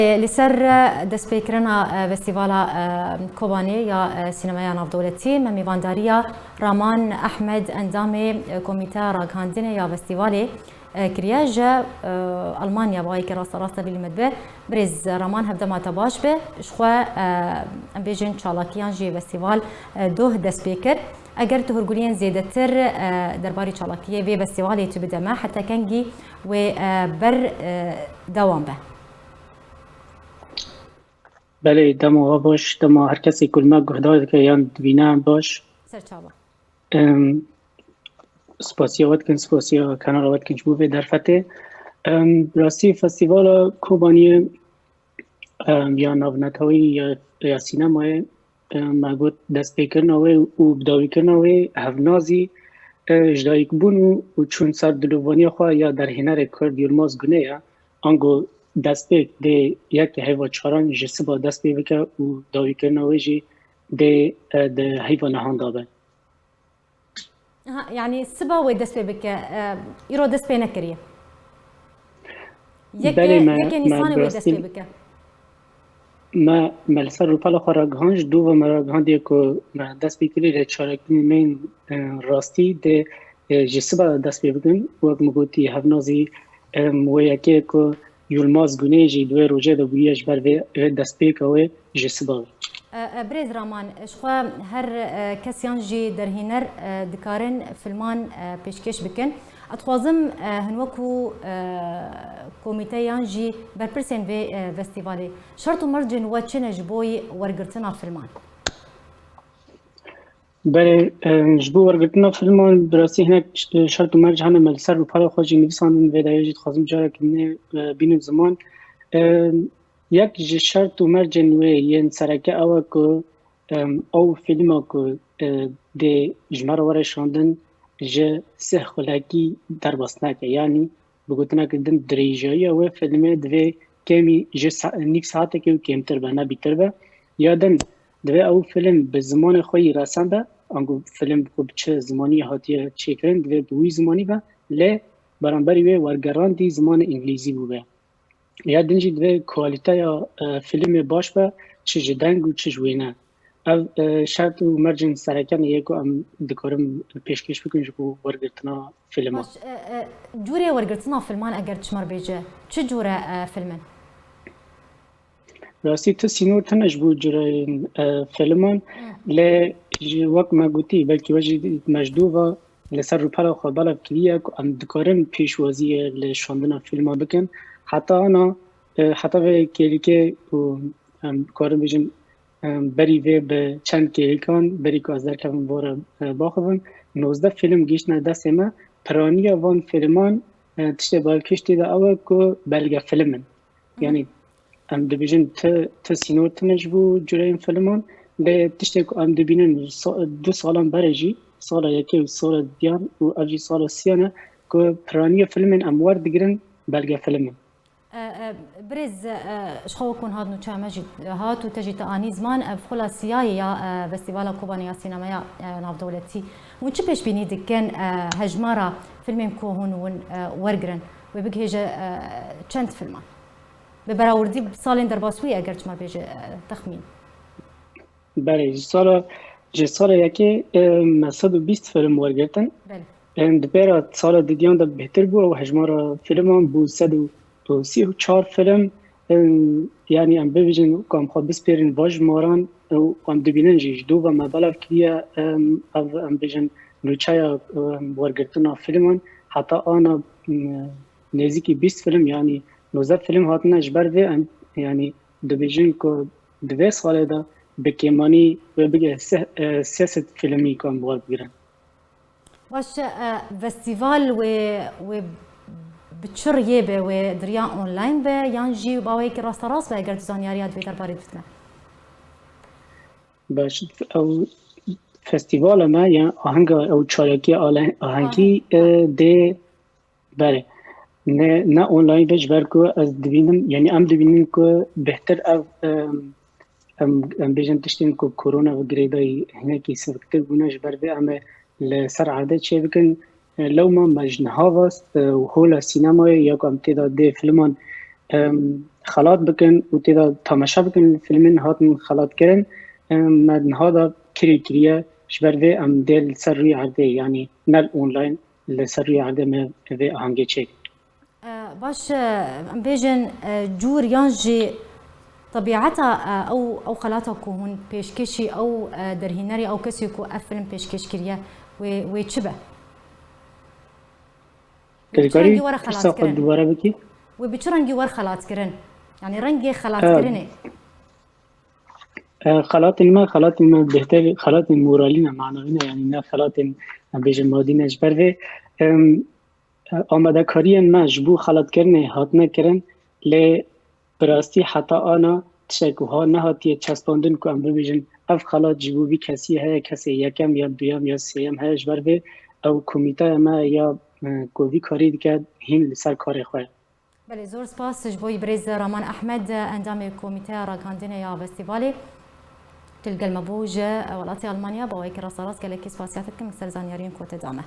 لسر دست پیکرنا فستیوالا کوبانی یا سینمای ناودولتی میوانداری رامان احمد اندام کمیته راگهاندن یا فستیوالی کریاج آلمانیا باید که راست بیلیمت به برز رامان هفدمê تباش به شخوا بیشتر چالاکیان جی فستیوال دو دست پیکر اگر تو هرگولین زیاده تر درباره چالاکیه و فستیوالی تبدأ ما حتی کنگی و بر دوام به بله دما باش دما هر کسی کل ما گهداد که یان دوینا باش سرچاوا سپاسیا وقت کن سپاسیا کنار وقت کن جبوه در فته راستی فستیوال کوبانی یا ناونتاوی یا سینمای ما گفت دست پیکرناوی و بداوی کرناوی هفنازی جدایîkbûna و چون سر دلوانی خواه یا derhênerê kurd Yilmaz Guney آنگو دست پیک ده یک حیوان چاران جسبا دست پیک و داوی کرناوی جی ده حیوان نهان دابه يعني سبا ودست بك يرو دست بينك كريه يك نيسان ودست بك ما ملسر رو پلا خراگهانج دو و مراگهاندی که دست بکری ره چارکنی من راستی ده جسبا دست بکن وقت مگوتی هفنازی و یکی که یلماز گونی جی دوی روجه ده بویش بر دست بکوه جسبا بريز رامان شخوا هر كسيان جي درهينر دكارن فيلمان بيشكش بكن اتخوازم هنوكو كوميتيان جي بربرسن في فستيفالي شرطو مرجن واتشن جبوي ورقرتنا فيلمان بله جبو ورقرتنا فيلمان براسي هناك شرطو مرجن هنا ملسر وپالا خوجي نفسان فيدايو جي تخوازم جارا كنه بينو زمان یک شرط و مرجن و ین سرکه اوه که او فیلم ها که ده جمعه وره شاندن جه سه خلاکی در باسناکه یعنی بگوتنا کردن دریجایی و فیلمه دوه کمی جه نیک ساعته که کمتر به نبیتر به یادن دوه او فیلم به زمان خوی رسن به انگو فیلم خوب چه زمانی هاتیه چه کرن دوه بوی زمانی به لی برانبری و ورگران دی زمان انگلیزی بو به یا دنجی دوی کوالیته یا فیلم باش با چه جدنگ و چه جوینه او شرط و مرجن سرکن یکو ام دکارم پیشکش بکن جو ورگرتنا فیلم ها جوره ورگرتنا فیلمان اگر چمار بیجه چه جوره فیلمن؟ راستی تو سینور تنش بود جوره فیلمان لی وقت ما گوتی بلکه وجه مجدو و لسر رو پلا خواه بالا کلیه که ام دکارم پیشوازی لشاندنا فیلم ها بکن حتی آنا حتی به کلیکه کارم بیشم بری به چند کلیکان بری که از در کم باره باخوان 19 فیلم گیشنه دست ما پرانی وان فیلمان تشته بالکشتی ده اوه که بلگه فیلمن یعنی ام دبیجن سینور تنش بو جوره این فیلمان لی تشته که ام دبینن 2 سالان برجی سال یکی و سال دیان و افجی سال سیانه که پرانی فیلمن اموار دگرن بلگه فیلمن برز شخو كون هاد نوچا مجد هات وتجي تاني زمان بخلا سياي يا فستيفالا كوباني يا سينمايا ناف دولتي ونش بيش بيني دكن هجمارا فيلمين كوهون ورقرن وبيجي چند فيلمان ببراوردي بسالين درباسوي اگر ما بيجي تخمين بله سال یکی 120 فیلم ورقرتن بله دبیرا سال دیدیان دا بهتر بود و هجمارا فیلمان بود 134 فیلم یعنی ام ببینن کام خود بسپرین واج ماران و ام دبینن جیج دو و مبالغ کلیه ام ببینن نوچایا ورگرتنا فیلمان حتی آنا نزدیکی 20 فیلم یعنی 19 فیلم هاتن اجبر و یعنی دبیجن که 2 ساله دا بکیمانی و بگه سیاست فیلمی کام بواد بگیرن باش فستیوال و بتشر يبه ودريا اونلاين به يانجي باويك راست به اگر زانياريات بيتر باريد فتنه باش او فستیوال ما یا آهنگ او چارکی آهنگی ده بله نه اونلاین بهش برکو از دوینم یعنی ام دوینم که بهتر ام بیشتر تشتین که کرونا و گریدای هنگی سرکتر بونش برده ام لسر عاده چه بکن لو ما مجنها واست و هولا سینمای یا کم تعداد فیلمان خلاط بکن و تیدا تماشا بکن فیلمین هاتن خلاط کرن مدن هادا کریه شبر وی ام دل سر روی عرده یعنی نل اونلاین لسر روی عرده ما وی آهنگی چک باش ام بیجن جور یانجی طبيعتها او خلاتها كون بيشكشي او درهينري او كسي كو افلم بيشكش كريا ويتشبه كاري ورا خلاص كرن دوباره بكي وبيتشرنجي ورا خلاص كرن يعني رنجي خلاص كرني خلات ما بهتر خلات مورالينا معنوينا يعني نه خلات بيج مادينا جبر آماده کاری ما جبو خلات کرنه هاتنه کرن ل براستی حتی آنا تشکوها نهاتیه چسباندن که امر بیجن اف خلات جبو بی کسی های کسی یکم یا دویم یا سیم های جبر به او کمیته ما یا گوی کاری دیگه هین لسر کار خواه. بله زور سپاس جبوی بریز رامان احمد اندام کمیته راگاندینه یا فستیوالی تلقى المبوج ولاتي ألمانيا بوايك راس كالكي سباسياتكم سرزانيارين كوت دامه